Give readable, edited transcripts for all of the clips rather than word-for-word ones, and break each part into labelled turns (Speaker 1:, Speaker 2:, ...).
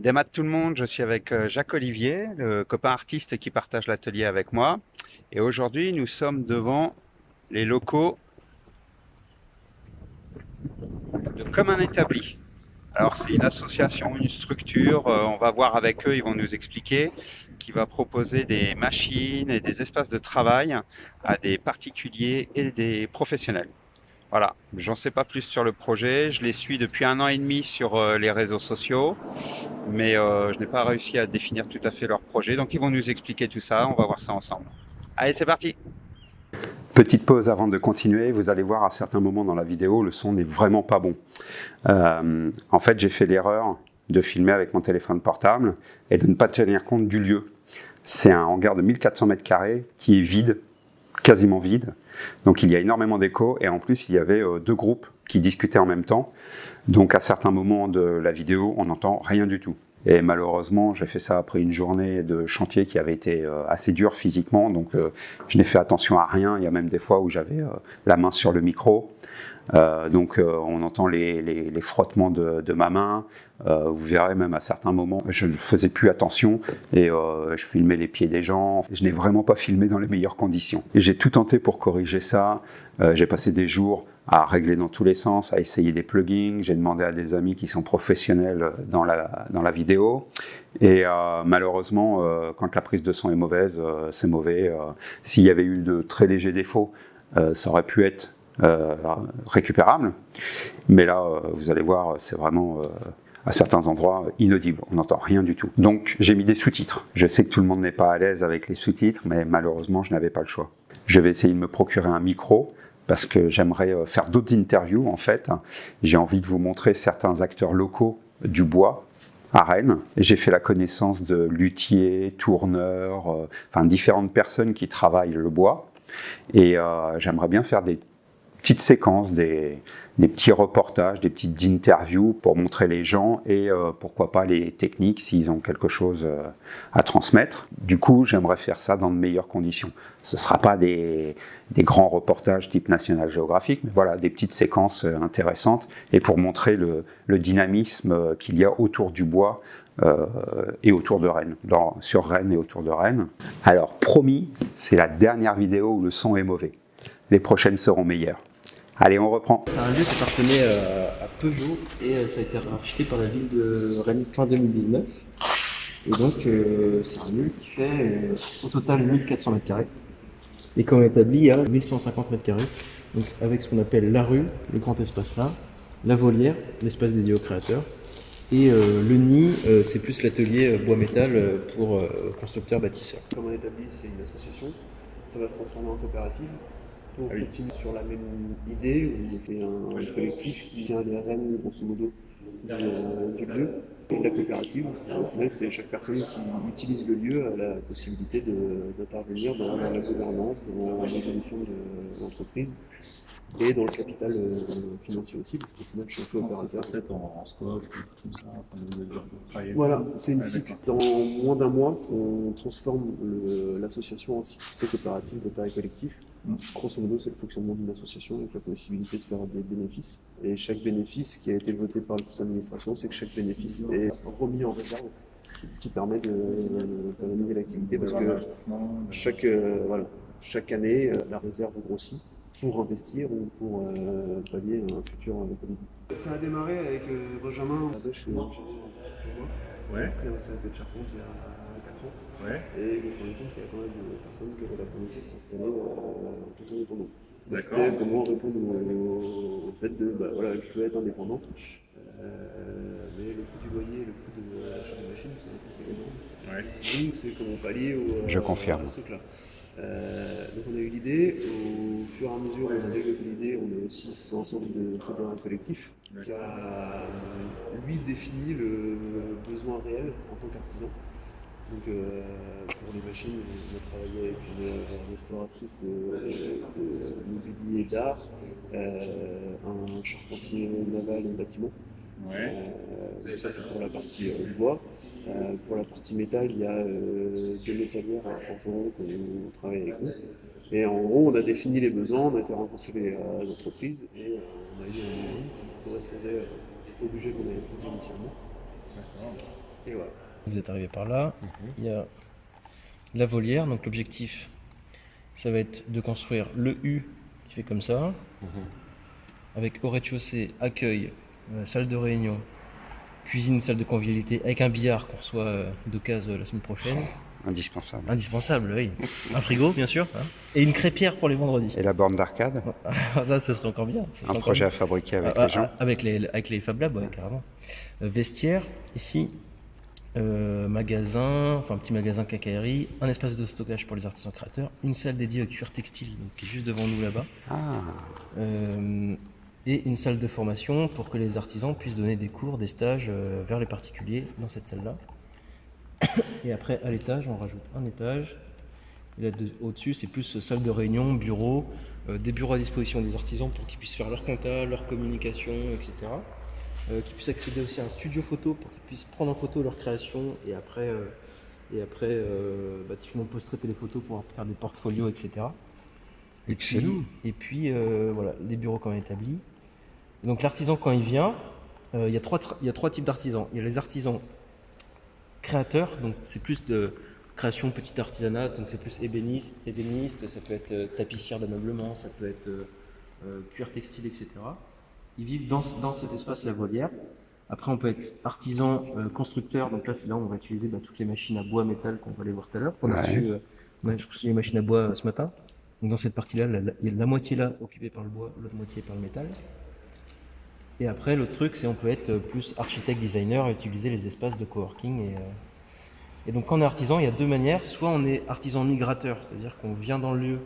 Speaker 1: Démat tout le monde, je suis avec Jacques Olivier, le copain artiste qui partage l'atelier avec moi. Et aujourd'hui, nous sommes devant les locaux de Comme un établi. Alors, c'est une association, une structure, on va voir avec eux, ils vont nous expliquer, qui va proposer des machines et des espaces de travail à des particuliers et des professionnels. Voilà, j'en sais pas plus sur le projet, je les suis depuis 1 an et demi sur les réseaux sociaux. Mais je n'ai pas réussi à définir tout à fait leur projet. Donc ils vont nous expliquer tout ça, on va voir ça ensemble. Allez, c'est parti. Petite pause avant de continuer, vous allez voir à certains moments dans la vidéo, le son n'est vraiment pas bon. En fait, j'ai fait l'erreur de filmer avec mon téléphone portable et de ne pas tenir compte du lieu. C'est un hangar de 1400 mètres carrés qui est vide, quasiment vide. Donc il y a énormément d'écho et en plus il y avait deux groupes qui discutaient en même temps. Donc à certains moments de la vidéo, on n'entend rien du tout. Et malheureusement, j'ai fait ça après une journée de chantier qui avait été assez dure physiquement, donc je n'ai fait attention à rien. Il y a même des fois où j'avais la main sur le micro. On entend les frottements de ma main. Vous verrez même à certains moments, je ne faisais plus attention et je filmais les pieds des gens. Je n'ai vraiment pas filmé dans les meilleures conditions. Et j'ai tout tenté pour corriger ça. J'ai passé des jours à régler dans tous les sens, à essayer des plugins. J'ai demandé à des amis qui sont professionnels dans la vidéo. Et malheureusement, quand la prise de son est mauvaise, c'est mauvais. S'il y avait eu de très légers défauts, ça aurait pu être récupérable. Mais là, vous allez voir, c'est vraiment à certains endroits inaudible. On n'entend rien du tout. Donc, j'ai mis des sous-titres. Je sais que tout le monde n'est pas à l'aise avec les sous-titres, mais malheureusement, je n'avais pas le choix. Je vais essayer de me procurer un micro parce que j'aimerais faire d'autres interviews, en fait. J'ai envie de vous montrer certains acteurs locaux du bois à Rennes. J'ai fait la connaissance de luthiers, tourneurs, enfin différentes personnes qui travaillent le bois. Et j'aimerais bien faire des petites séquences, des petits reportages, des petites interviews pour montrer les gens et pourquoi pas les techniques s'ils ont quelque chose à transmettre. Du coup, j'aimerais faire ça dans de meilleures conditions. Ce ne sera pas des grands reportages type National Geographic, mais voilà, des petites séquences intéressantes et pour montrer le dynamisme qu'il y a autour du bois et autour de Rennes, sur Rennes et autour de Rennes. Alors, promis, c'est la dernière vidéo où le son est mauvais. Les prochaines seront meilleures. Allez, on reprend.
Speaker 2: C'est un lieu qui appartenait à Peugeot et ça a été racheté par la ville de Rennes fin 2019. Et donc c'est un lieu qui fait au total 1400 mètres carrés et comme établi à 1150 mètres carrés. Donc avec ce qu'on appelle la rue, le grand espace là, la volière, l'espace dédié aux créateurs. Et le nid, c'est plus l'atelier bois-métal pour constructeurs bâtisseurs.
Speaker 3: Comme on établit, c'est une association, ça va se transformer en coopérative. On continue sur la même idée, où on fait un collectif qui tient les rênes, grosso modo, du lieu. Et la coopérative, au final, c'est chaque personne qui utilise le lieu a la possibilité d'intervenir dans la gouvernance, dans l'évolution de l'entreprise et dans le capital financier aussi, parce qu'au final, chaque coopérateur.
Speaker 4: Peut-être en scope, quelque chose comme ça, travailler.
Speaker 3: Voilà, c'est une cycle. Dans moins d'un mois, on transforme l'association en cycle coopérative de taille collectif. Grosso modo, c'est le fonctionnement d'une association avec la possibilité de faire des bénéfices. Et chaque bénéfice qui a été voté par le conseil d'administration, c'est que chaque bénéfice est remis en réserve, ce qui permet de pérenniser l'activité parce que chaque année, la réserve grossit pour investir ou pour pallier un futur Covid. Ça a démarré avec Benjamin. Je suis ingénieur en construction bois.
Speaker 4: Ouais.
Speaker 3: Après, ça a été de Charpente il y a 4 ans.
Speaker 4: Ouais.
Speaker 3: Et je me suis rendu compte qu'il y a pas mal de personnes qui avaient la volonté de s'installer tout indépendant.
Speaker 4: D'accord.
Speaker 3: Et comment répondre au fait de, je veux être indépendant, mais le coût du loyer et le coût de l'achat de machines, c'est un peu énorme.
Speaker 4: Ouais.
Speaker 3: Nous, c'est comment pallier
Speaker 1: Je confirme.
Speaker 3: à ce truc-là. Donc on a eu l'idée, au fur et à mesure on a développé l'idée, on a aussi fait en sorte de créer un collectif qui a lui défini le besoin réel en tant qu'artisan. Donc pour les machines, on a travaillé avec une restauratrice de mobilier d'art, un charpentier naval et bâtiment.
Speaker 4: Ouais.
Speaker 3: Ça c'est pour la partie bois. Pour la partie métal, il y a deux métallières à forgeron qu'on travaille avec nous. Et en gros, on a défini les besoins, on a été rencontrer les entreprises et on a eu un devis qui correspondait au budget qu'on avait pris initialement.
Speaker 2: Et voilà. Vous êtes arrivé par là. Il y a la volière. Donc l'objectif, ça va être de construire le U qui fait comme ça. Avec au rez-de-chaussée, accueil, salle de réunion, cuisine, salle de convivialité, avec un billard qu'on reçoit d'occasion la semaine prochaine.
Speaker 1: Indispensable.
Speaker 2: Indispensable, oui. Un frigo, bien sûr. Hein. Et une crêpière pour les vendredis.
Speaker 1: Et la borne d'arcade?
Speaker 2: Ça, ce serait encore bien.
Speaker 1: Un projet à fabriquer avec les gens?
Speaker 2: Avec les Fab Labs, ouais, carrément. Vestiaire, ici. Magasin, enfin un petit magasin quincaillerie, un espace de stockage pour les artisans créateurs, une salle dédiée au cuir textile, donc, qui est juste devant nous là-bas. Et une salle de formation pour que les artisans puissent donner des cours, des stages vers les particuliers dans cette salle-là. Et après, à l'étage, on rajoute un étage. Et là, au-dessus, c'est plus salle de réunion, bureau, des bureaux à disposition des artisans pour qu'ils puissent faire leur compta, leur communication, etc. Qu'ils puissent accéder aussi à un studio photo pour qu'ils puissent prendre en photo leur création et après, typiquement post-traiter les photos pour faire des portfolios, etc.
Speaker 1: Excellent.
Speaker 2: Et puis voilà, les bureaux quand même établis. Donc l'artisan quand il vient, il y a trois types d'artisans. Il y a les artisans créateurs, donc c'est plus de création petit artisanat, donc c'est plus ébéniste, ça peut être tapissière d'ameublement, ça peut être cuir textile, etc. Ils vivent dans cet espace, la volière. Après, on peut être artisan, constructeur, donc là, c'est là où on va utiliser toutes les machines à bois, métal qu'on va aller voir tout à l'heure. On a reçu les machines à bois ce matin. Donc dans cette partie-là, il y a la moitié là occupée par le bois, l'autre moitié par le métal. Et après, l'autre truc, c'est on peut être plus architecte, designer et utiliser les espaces de coworking. Et donc, quand on est artisan, il y a deux manières. Soit on est artisan migrateur, c'est-à-dire qu'on vient dans le lieu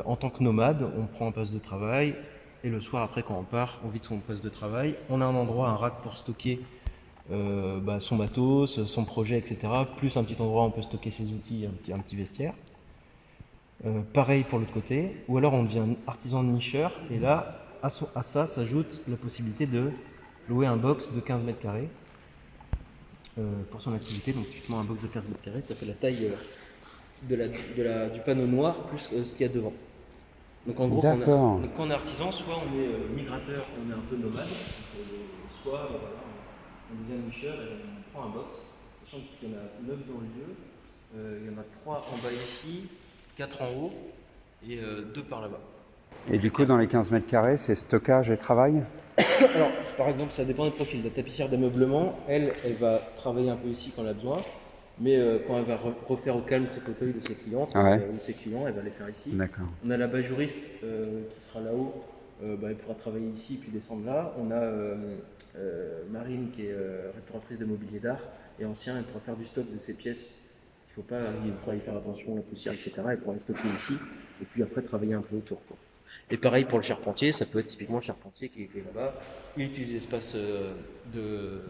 Speaker 2: en tant que nomade, on prend un poste de travail, et le soir, après, quand on part, on vide son poste de travail. On a un endroit, un rack pour stocker son matos, son projet, etc. Plus un petit endroit où on peut stocker ses outils, un petit vestiaire. Pareil pour l'autre côté. Ou alors, on devient artisan nicheur, et là, à ça s'ajoute la possibilité de louer un box de 15 mètres carrés pour son activité. Donc typiquement un box de 15 mètres carrés, ça fait la taille du panneau noir plus ce qu'il y a devant. Donc en gros, quand on est artisan, soit on est migrateur, on est un peu nomade, soit on devient nicheur et on prend un box, sachant qu'il y en a 9 dans le lieu, il y en a 3 en bas ici, 4 en haut et 2 par là-bas.
Speaker 1: Et du coup, dans les 15 mètres carrés, c'est stockage et travail?
Speaker 2: Alors, par exemple, ça dépend des profils. La tapissière d'ameublement, elle va travailler un peu ici quand elle a besoin, mais quand elle va refaire au calme ses fauteuils de ses clientes ou ses clients, elle va les faire ici.
Speaker 1: D'accord.
Speaker 2: On a la bajuriste qui sera là-haut, elle pourra travailler ici puis descendre là. On a Marine qui est restauratrice de mobilier d'art et ancien, elle pourra faire du stock de ses pièces. Il faudra y faire attention, la poussière, etc. Elle pourra les stocker ici et puis après travailler un peu autour, quoi. Et pareil pour le charpentier, ça peut être typiquement le charpentier qui est là-bas. Il utilise l'espace de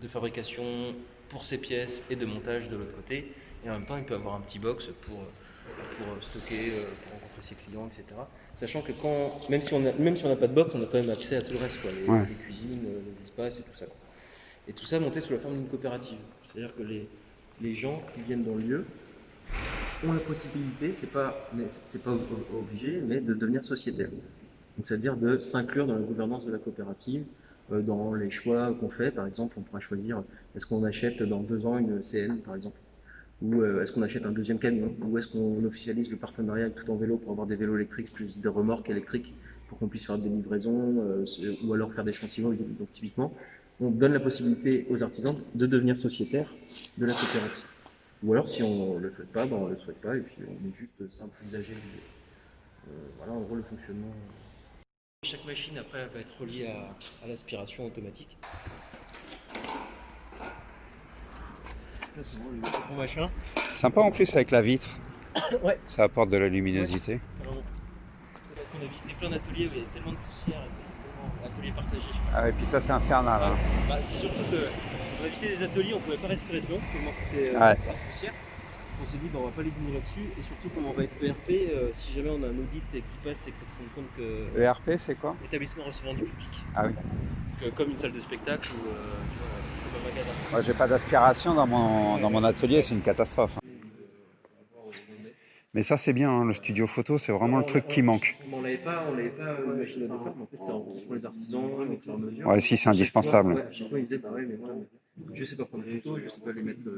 Speaker 2: fabrication pour ses pièces et de montage de l'autre côté. Et en même temps, il peut avoir un petit box pour stocker, pour rencontrer ses clients, etc. Sachant que même si on n'a pas de box, on a quand même accès à tout le reste, quoi, les cuisines, les espaces et tout ça, quoi. Et tout ça monté sous la forme d'une coopérative. C'est-à-dire que les gens qui viennent dans le lieu ont la possibilité, c'est pas obligé, mais de devenir sociétaire. Donc c'est-à-dire de s'inclure dans la gouvernance de la coopérative, dans les choix qu'on fait. Par exemple, on pourra choisir est-ce qu'on achète dans 2 ans une CN, par exemple, ou est-ce qu'on achète un deuxième camion, ou est-ce qu'on officialise le partenariat avec Tout en Vélo pour avoir des vélos électriques plus des remorques électriques pour qu'on puisse faire des livraisons, ou alors faire des chantiers. Donc typiquement, on donne la possibilité aux artisans de devenir sociétaires de la coopérative. Ou alors, si on ne le souhaite pas, on ne le souhaite pas, et puis on est juste simple usager. Voilà, en gros, le fonctionnement. Chaque machine, après, va être reliée à l'aspiration automatique. Là, c'est bon, le gros machin.
Speaker 1: Sympa en plus avec la vitre.
Speaker 2: Ouais.
Speaker 1: Ça apporte de la luminosité.
Speaker 2: Ouais, on a visité plein d'ateliers où il y a tellement de poussière, et c'est tellement atelier partagé, je crois.
Speaker 1: Ah, et puis ça, c'est infernal.
Speaker 2: Ouais.
Speaker 1: Hein.
Speaker 2: C'est surtout qu'on a visité des ateliers, on ne pouvait pas respirer dedans, tellement c'était
Speaker 1: la
Speaker 2: poussière. On s'est dit, on va pas lésigner là-dessus, et surtout, comme on va être ERP, si jamais on a un audit qui passe et qu'on se rend compte que.
Speaker 1: ERP, c'est quoi?
Speaker 2: Établissement recevant du public.
Speaker 1: Ah oui.
Speaker 2: Donc, comme une salle de spectacle ou comme un magasin.
Speaker 1: Moi, j'ai pas d'aspiration dans mon atelier, c'est une catastrophe. Mais ça, c'est bien, hein, le studio photo, c'est vraiment le truc qui manque.
Speaker 2: On l'avait pas une machine à départ, mais en fait, c'est en rencontrant les artisans, au fur et à mesure.
Speaker 1: Ouais, si, c'est indispensable.
Speaker 2: À chaque fois, ils disaient, ouais, mais moi, Je sais pas prendre des photos, je sais pas les mettre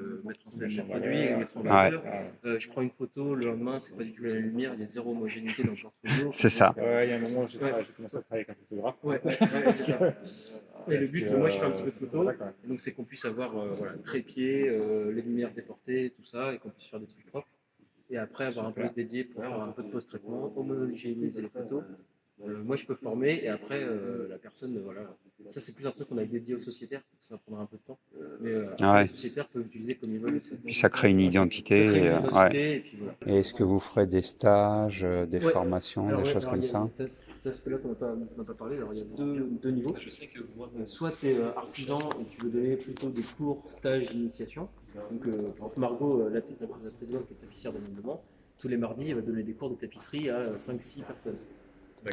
Speaker 2: en scène les produits, les mettre en
Speaker 1: Ouais.
Speaker 2: valeur. Je prends une photo, le lendemain, c'est pas du tout la même lumière, il y a zéro homogénéité dans le portfolio.
Speaker 1: C'est ça.
Speaker 4: Ouais, il y a un moment où j'ai commencé à travailler avec un photographe.
Speaker 2: Ouais, c'est ça. Et le but, moi je fais un petit peu de photos, et donc c'est qu'on puisse avoir trépied, les lumières déportées, tout ça, et qu'on puisse faire des trucs propres. Et après avoir un poste dédié pour faire un peu de post-traitement, homogénéiser les photos. Moi je peux former, et après la personne, voilà. Ça c'est plus un truc qu'on a dédié aux sociétaires, ça prendra un peu de temps. Mais après, les sociétaires peuvent utiliser comme ils veulent.
Speaker 1: Puis ça crée une identité.
Speaker 2: Ça crée une identité,
Speaker 1: Ouais.
Speaker 2: et puis voilà.
Speaker 1: Et est-ce que vous ferez des stages, des
Speaker 2: Ouais.
Speaker 1: formations,
Speaker 2: Alors,
Speaker 1: des
Speaker 2: ouais,
Speaker 1: choses
Speaker 2: alors,
Speaker 1: comme
Speaker 2: il y a
Speaker 1: ça?
Speaker 2: cet aspect-là qu'on n'a pas parlé. Alors, il y a deux niveaux. Soit tu es artisan et tu veux donner plutôt des cours, stages, initiation. Donc, par exemple, Margot, la présidente qui est tapissière d'ameublement, tous les mardis, elle va donner des cours de tapisserie à 5-6 personnes.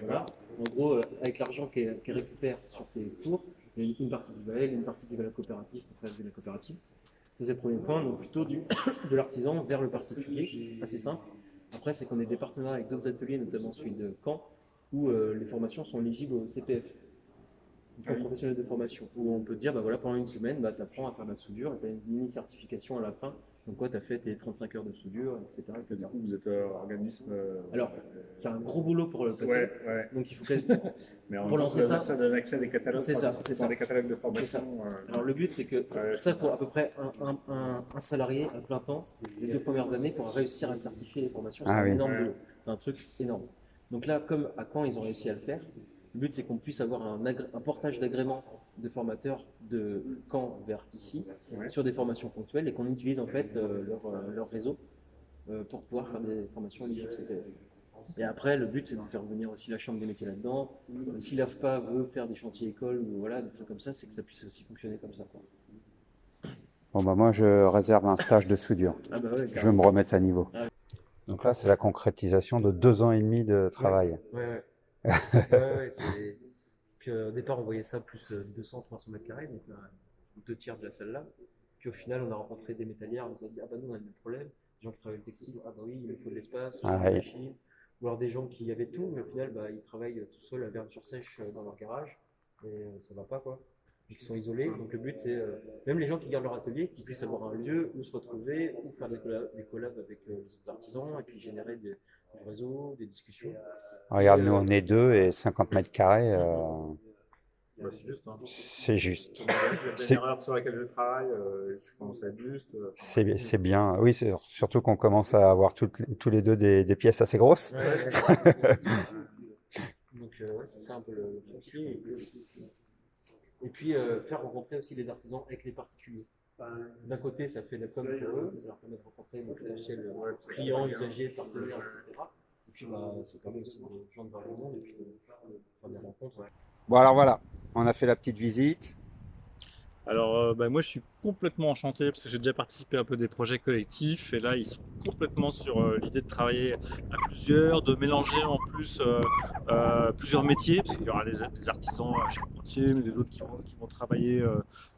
Speaker 2: Voilà. En gros, avec l'argent qu'elle récupère sur ces cours, il y a une partie du VAL, une partie du VAL coopératif pour faire de la coopérative. Ça, c'est le premier point. Donc, plutôt de l'artisan vers le particulier, assez simple. Après, c'est qu'on ait des partenariats avec d'autres ateliers, notamment celui de Caen, où les formations sont éligibles au CPF, au professionnel de formation, où on peut dire, bah voilà, pendant une semaine, bah, tu apprends à faire de la soudure, et tu as une mini-certification à la fin, donc quoi, tu as fait tes 35 heures de soudure, etc.
Speaker 4: Du coup, vous êtes organisme.
Speaker 2: Alors, c'est un gros boulot pour le placer,
Speaker 4: Ouais.
Speaker 2: donc il faut quasiment.
Speaker 4: Mais
Speaker 2: pour lancer ça,
Speaker 4: ça donne accès à des catalogues.
Speaker 2: C'est ça.
Speaker 4: Des catalogues de formation.
Speaker 2: C'est ça. Alors le but, c'est que ça faut à peu près un salarié à plein temps les 2 premières années pour réussir à certifier les formations. C'est un énorme boulot. C'est un truc énorme. Donc là, comme à Caen, ils ont réussi à le faire, le but, c'est qu'on puisse avoir un portage d'agrément de formateurs de Caen vers ici sur des formations ponctuelles, et qu'on utilise en fait leur réseau pour pouvoir faire des formations éligibles CPF. Et après, le but, c'est de faire venir aussi la chambre des métiers là-dedans. Si l'AFPA veut faire des chantiers écoles ou voilà, des trucs comme ça, c'est que ça puisse aussi fonctionner comme ça, quoi.
Speaker 1: Bon, bah moi, je réserve un stage de soudure.
Speaker 2: Ah bah ouais,
Speaker 1: Je veux me remettre à niveau.
Speaker 2: Ah ouais.
Speaker 1: Donc là, c'est la concrétisation de 2 ans et demi de travail.
Speaker 2: Ouais. Puis au départ, on voyait ça plus 200-300 mètres carrés, donc 2 tiers de la salle là. Puis au final, on a rencontré des métallières, on nous a dit, ah bah nous, on a le même problème. Des gens qui travaillent le textile, ah bah oui, il nous faut de l'espace, des machines. Ou alors des gens qui avaient tout, mais au final, bah, ils travaillent tout seuls à verre sur sèche dans leur garage, et ça va pas, quoi. Ils sont isolés, donc le but, c'est même les gens qui gardent leur atelier, qu'ils puissent avoir un lieu où se retrouver, ou faire des collabs avec les autres artisans, et puis générer du réseau, des discussions.
Speaker 1: Regarde, nous, on est 2 et 50 mètres carrés.
Speaker 4: Bah, c'est juste. Hein.
Speaker 1: C'est juste.
Speaker 4: La dernière heure sur laquelle je travaille, je commence à être juste.
Speaker 1: C'est bien. Oui, surtout qu'on commence à avoir tous les deux des pièces assez grosses.
Speaker 2: Donc, c'est ça un peu le principe. Et puis, faire rencontrer aussi les artisans avec les particuliers. D'un côté, ça fait la com pour eux, ça leur permet de rencontrer des potentiels clients, usagers, partenaires, etc. Et puis, ça permet aussi aux gens de voir le monde et puis de faire des rencontres.
Speaker 1: Bon, alors voilà, on a fait la petite visite.
Speaker 5: Alors, moi, je suis complètement enchanté parce que j'ai déjà participé à un peu des projets collectifs et là, ils sont complètement sur l'idée de travailler à plusieurs, de mélanger en plus plusieurs métiers parce qu'il y aura des artisans charpentiers, mais d'autres qui vont travailler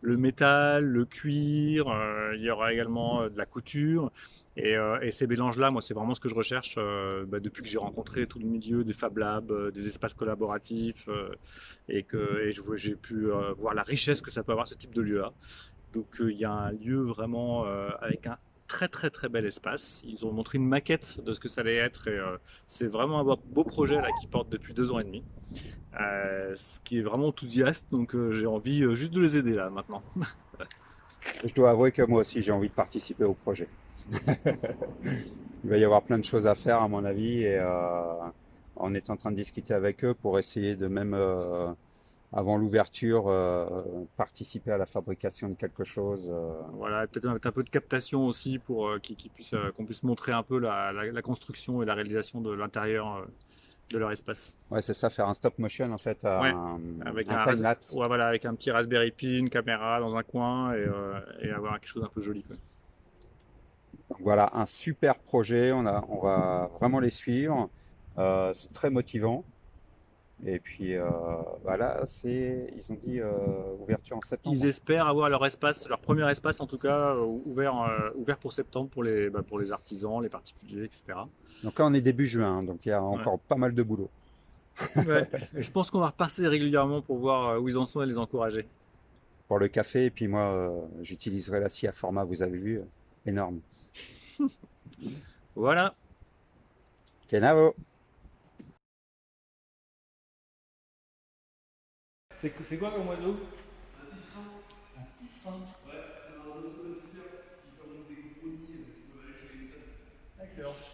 Speaker 5: le métal, le cuir, il y aura également de la couture. Et ces mélanges-là, moi, c'est vraiment ce que je recherche depuis que j'ai rencontré tout le milieu des Fab Labs, des espaces collaboratifs, et j'ai pu voir la richesse que ça peut avoir ce type de lieu-là. Donc il y a un lieu vraiment avec un très très très bel espace. Ils ont montré une maquette de ce que ça allait être et c'est vraiment un beau projet là qui porte depuis 2 ans et demi. Ce qui est vraiment enthousiaste, donc j'ai envie juste de les aider là maintenant.
Speaker 1: Je dois avouer que moi aussi j'ai envie de participer au projet. Il va y avoir plein de choses à faire à mon avis et on est en train de discuter avec eux pour essayer de même avant l'ouverture participer à la fabrication de quelque chose.
Speaker 5: Voilà, peut-être un peu de captation aussi pour qu'on puisse montrer un peu la construction et la réalisation de l'intérieur de leur espace.
Speaker 1: Ouais, c'est ça, faire un stop motion en fait,
Speaker 5: avec
Speaker 1: un time-lapse.
Speaker 5: Ouais, voilà, avec un petit Raspberry Pi, une caméra dans un coin et avoir quelque chose d'un peu joli, quoi.
Speaker 1: Donc voilà, un super projet, on va vraiment les suivre, c'est très motivant. Et puis voilà, ils ont dit ouverture en septembre.
Speaker 5: Ils espèrent avoir leur premier espace en tout cas, ouvert pour septembre pour les artisans, les particuliers, etc.
Speaker 1: Donc là on est début juin, donc il y a encore pas mal de boulot.
Speaker 5: Ouais. Et je pense qu'on va repasser régulièrement pour voir où ils en sont et les encourager.
Speaker 1: pour le café. Et puis moi, j'utiliserai la scie à format, vous avez vu, énorme.
Speaker 5: Voilà.
Speaker 1: Kenavo.
Speaker 5: C'est quoi comme oiseau?
Speaker 6: Un tisserand. Un tisserand. Ouais, c'est un oiseau de tisseur qui fabrique des gros nids qui peuvent aller jusqu'à une tonne.
Speaker 5: Excellent.